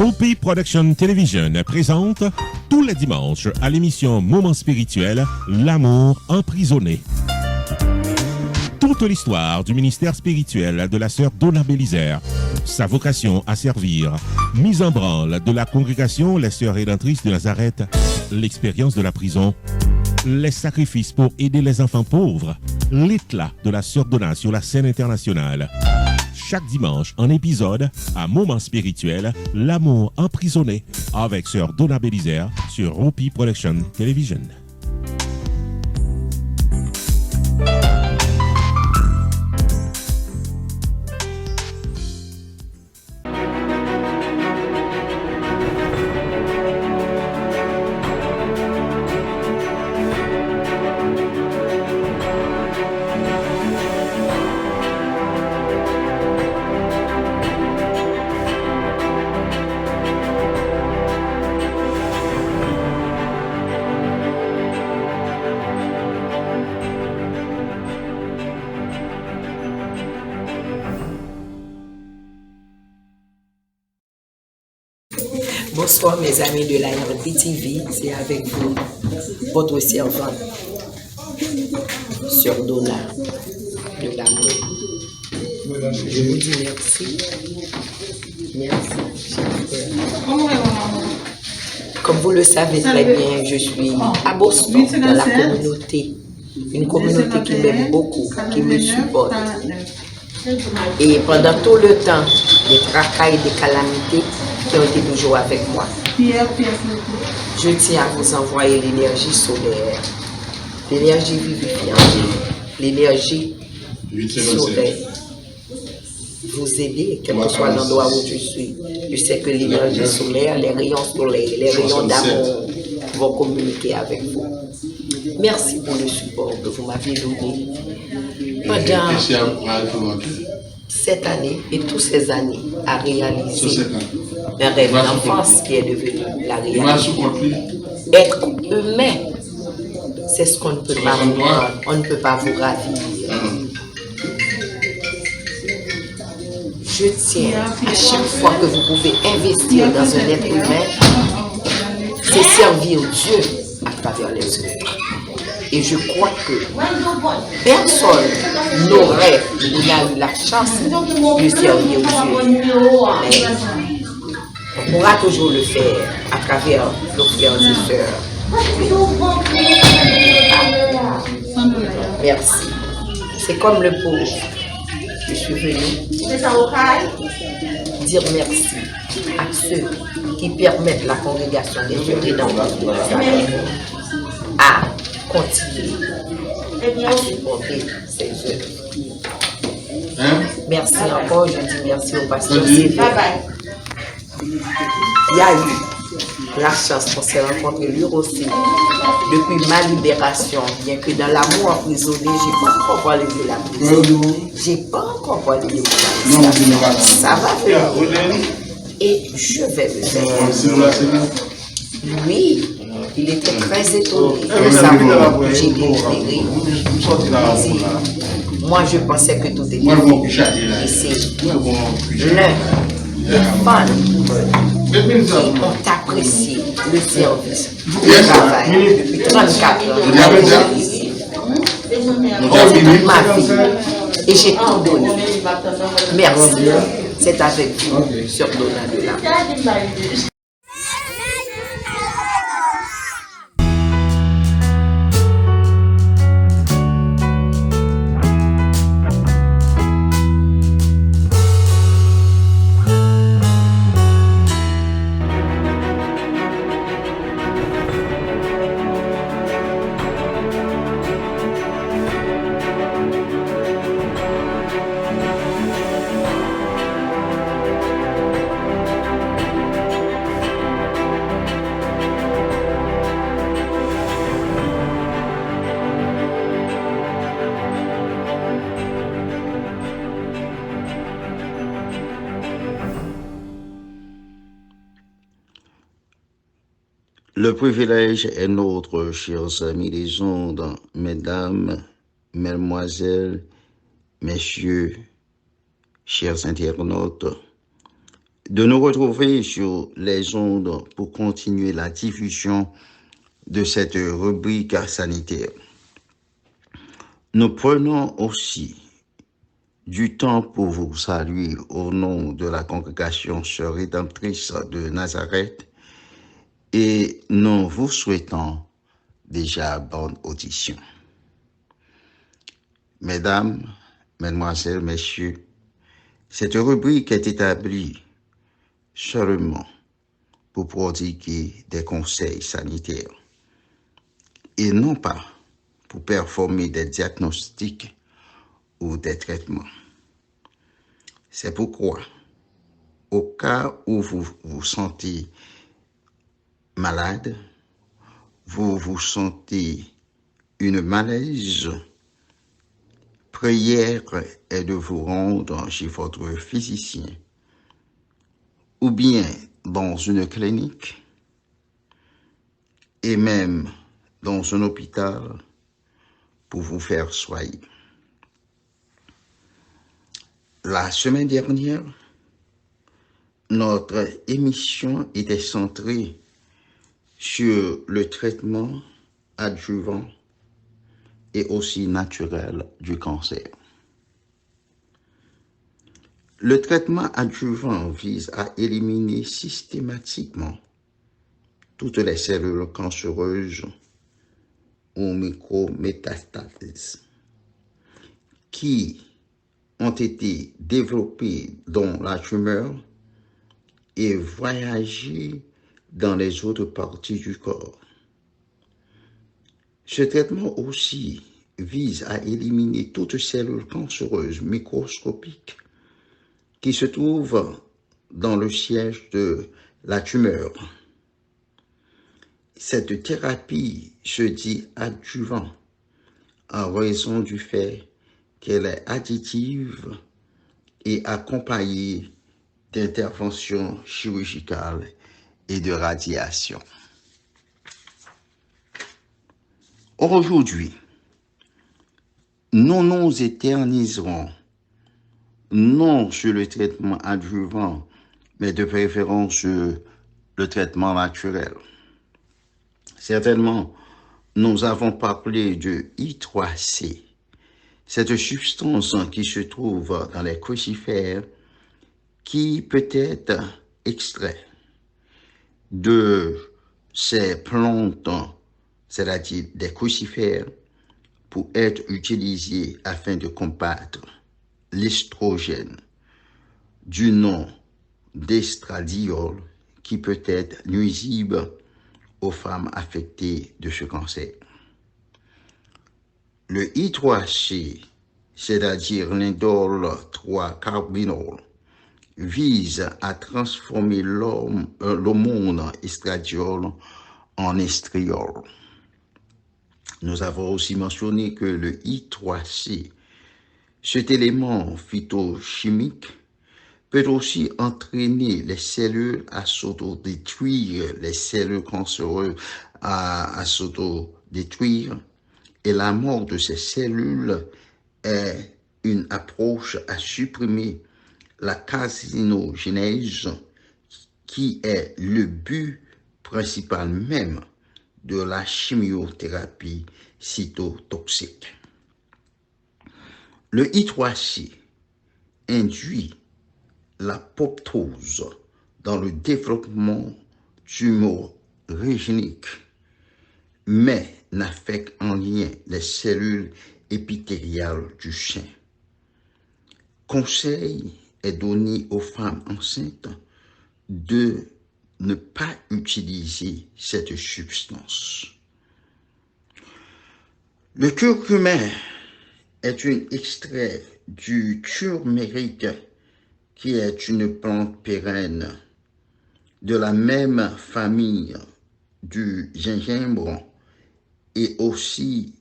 Rupi Production Television présente tous les dimanches à l'émission Moment spirituel, L'amour emprisonné. Toute l'histoire du ministère spirituel de la sœur Donna Bélisaire, sa vocation à servir, mise en branle de la congrégation Les Sœurs Rédemptrices de Nazareth, l'expérience de la prison, les sacrifices pour aider les enfants pauvres, l'éclat de la sœur Donna sur la scène internationale. Chaque dimanche, un épisode à Moment spirituel, L'amour emprisonné, avec sœur Donna Bélisaire sur Rupi Production Television. Bonsoir mes amis de la RPTV, c'est avec vous, votre servante, Sœur Donna de l'amour. Je vous dis merci. Merci. Comme vous le savez très bien, je suis à Boston, dans la communauté. Une communauté qui m'aime beaucoup, qui me supporte. Et pendant tout le temps, des tracas et des calamités qui ont été toujours avec moi. Je tiens à vous envoyer l'énergie solaire, l'énergie vivifiante, l'énergie solaire. Vous aider, quel que soit l'endroit où je suis. Je sais que l'énergie solaire, les rayons solaires, les rayons d'amour vont communiquer avec vous. Merci pour le support que vous m'avez donné pendant cette année et toutes ces années à réaliser un rêve d'enfance qui est devenu la réalité. Être humain, c'est ce qu'on ne peut pas vous rendre, on ne peut pas vous ravir. Je tiens à chaque fois que vous pouvez investir dans un être humain, c'est servir Dieu à travers les autres. Et je crois que personne n'aurait eu la chance de servir Dieu. Mais on pourra toujours le faire à travers nos frères et sœurs. Merci. C'est comme le pauvre. Je suis venu dire merci à ceux qui permettent la congrégation des Sœurs Rédemptrices à continuer à supporter ces œuvres. Merci encore, je dis merci au pasteur Sévère. Il y a eu la chance qu'on s'est rencontré lui aussi depuis ma libération, bien que dans l'amour emprisonné, je n'ai pas encore voilé la prison. Je n'ai pas encore voilé la prison. Ça va venir. Et je vais le faire. Lui, il était très étonné de savoir que j'ai été libéré. Moi, je pensais que tout était fait. Et c'est l'un des fans qui ont apprécié le service, le travail depuis 34 ans. C'est toute ma vie et j'ai tout donné. Merci. C'est avec vous, Sœur Donna de l'amour. Le privilège est nôtre, chers amis des ondes, mesdames, mesdemoiselles, messieurs, chers internautes, de nous retrouver sur les ondes pour continuer la diffusion de cette rubrique sanitaire. Nous prenons aussi du temps pour vous saluer au nom de la congrégation Sœurs Rédemptrices de Nazareth et nous vous souhaitons déjà bonne audition. Mesdames, Mesdemoiselles, Messieurs, cette rubrique est établie seulement pour prodiguer des conseils sanitaires et non pas pour performer des diagnostics ou des traitements. C'est pourquoi, au cas où vous vous sentez malade, vous vous sentez une malaise, prière est de vous rendre chez votre physicien ou bien dans une clinique et même dans un hôpital pour vous faire soigner. La semaine dernière, notre émission était centrée sur le traitement adjuvant et aussi naturel du cancer. Le traitement adjuvant vise à éliminer systématiquement toutes les cellules cancéreuses ou micrométastases qui ont été développées dans la tumeur et voyagé dans les autres parties du corps. Ce traitement aussi vise à éliminer toutes cellules cancéreuses microscopiques qui se trouvent dans le siège de la tumeur. Cette thérapie se dit adjuvant en raison du fait qu'elle est additive et accompagnée d'interventions chirurgicales et de radiation. Aujourd'hui, nous nous éterniserons non sur le traitement adjuvant, mais de préférence sur le traitement naturel. Certainement, nous avons parlé de I3C, cette substance qui se trouve dans les crucifères qui peut être extrait de ces plantes, c'est-à-dire des crucifères, pour être utilisé afin de combattre l'estrogène du nom d'estradiol qui peut être nuisible aux femmes affectées de ce cancer. Le I3C, c'est-à-dire l'indole 3-carbinol, vise à transformer l'hormone estradiol en estriol. Nous avons aussi mentionné que le I3C, cet élément phytochimique, peut aussi entraîner les cellules à s'autodétruire, les cellules cancéreuses à s'autodétruire, et la mort de ces cellules est une approche à supprimer la carcinogénèse qui est le but principal même de la chimiothérapie cytotoxique. Le I3C induit l'apoptose dans le développement tumorigénique, mais n'affecte en rien les cellules épithéliales du sein. Conseil est donné aux femmes enceintes de ne pas utiliser cette substance. Le curcumin est un extrait du turmérique qui est une plante pérenne de la même famille du gingembre et aussi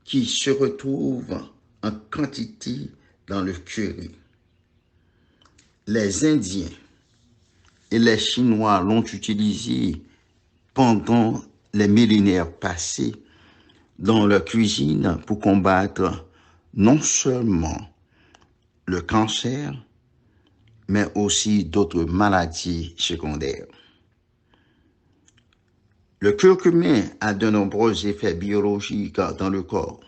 qui se retrouve en quantité dans le curry. Les Indiens et les Chinois l'ont utilisé pendant les millénaires passés dans leur cuisine pour combattre non seulement le cancer, mais aussi d'autres maladies secondaires. Le curcumin a de nombreux effets biologiques dans le corps.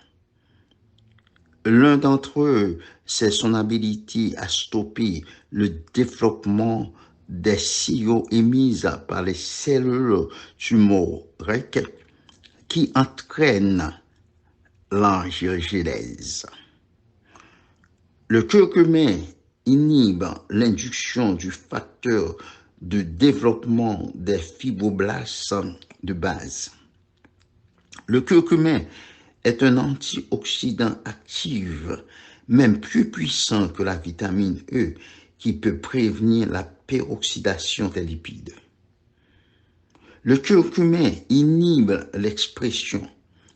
L'un d'entre eux, c'est son habilité à stopper le développement des signaux émis par les cellules tumoriques qui entraînent l'angiogenèse. Le curcumin inhibe l'induction du facteur de développement des fibroblastes de base. Le curcumin est un antioxydant actif, même plus puissant que la vitamine E, qui peut prévenir la peroxydation des lipides. Le curcumin inhibe l'expression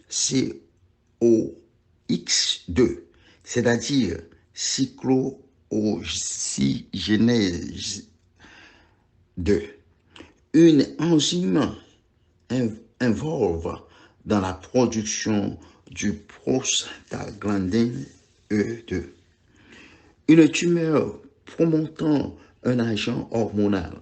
COX2, c'est-à-dire cyclooxygénase 2, une enzyme involve dans la production du prostaglandine E2. Une tumeur promotant un agent hormonal.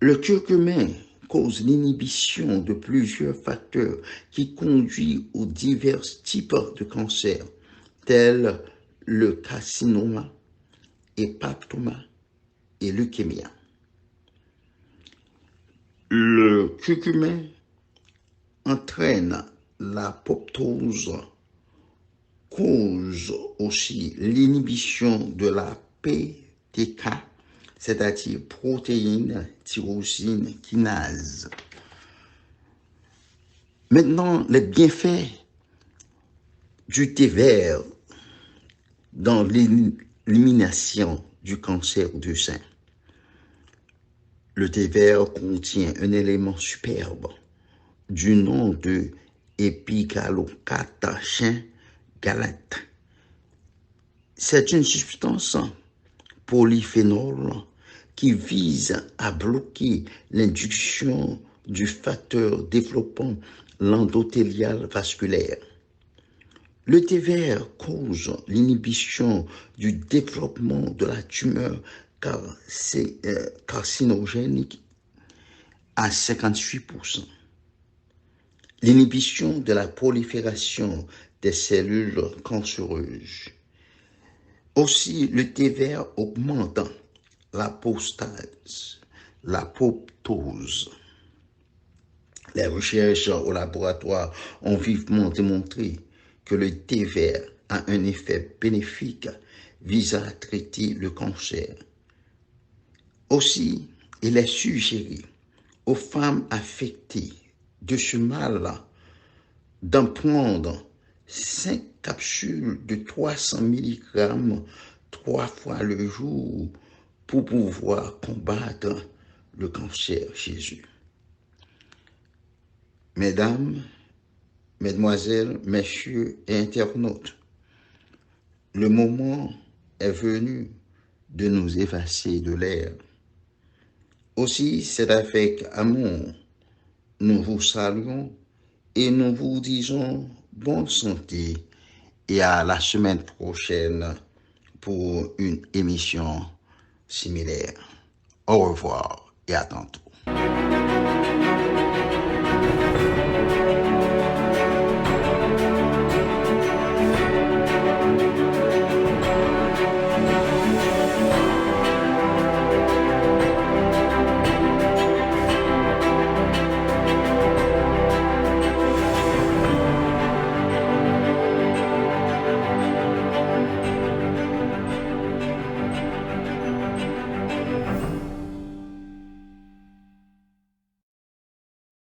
Le curcumin cause l'inhibition de plusieurs facteurs qui conduisent aux divers types de cancers, tels le carcinome, hépatome et leucémie. Le curcumin entraîne l'apoptose, cause aussi l'inhibition de la PTK, c'est-à-dire protéine tyrosine kinase. Maintenant, les bienfaits du thé vert dans l'élimination du cancer du sein. Le thé vert contient un élément superbe du nom de épigallocatachin galate. C'est une substance polyphénol qui vise à bloquer l'induction du facteur développant l'endothélial vasculaire. Le thé vert cause l'inhibition du développement de la tumeur carcinogénique à 58%. L'inhibition de la prolifération des cellules cancéreuses. Aussi, le thé vert augmente l'apoptose. Les recherches au laboratoire ont vivement démontré que le thé vert a un effet bénéfique visant à traiter le cancer. Aussi, il est suggéré aux femmes affectées de ce mal d'en prendre 5 capsules de 300 mg 3 fois le jour pour pouvoir combattre le cancer chez eux. Mesdames, Mesdemoiselles, Messieurs et internautes, le moment est venu de nous effacer de l'air. Aussi, c'est avec amour, nous vous saluons et nous vous disons bonne santé et à la semaine prochaine pour une émission similaire. Au revoir et à tantôt.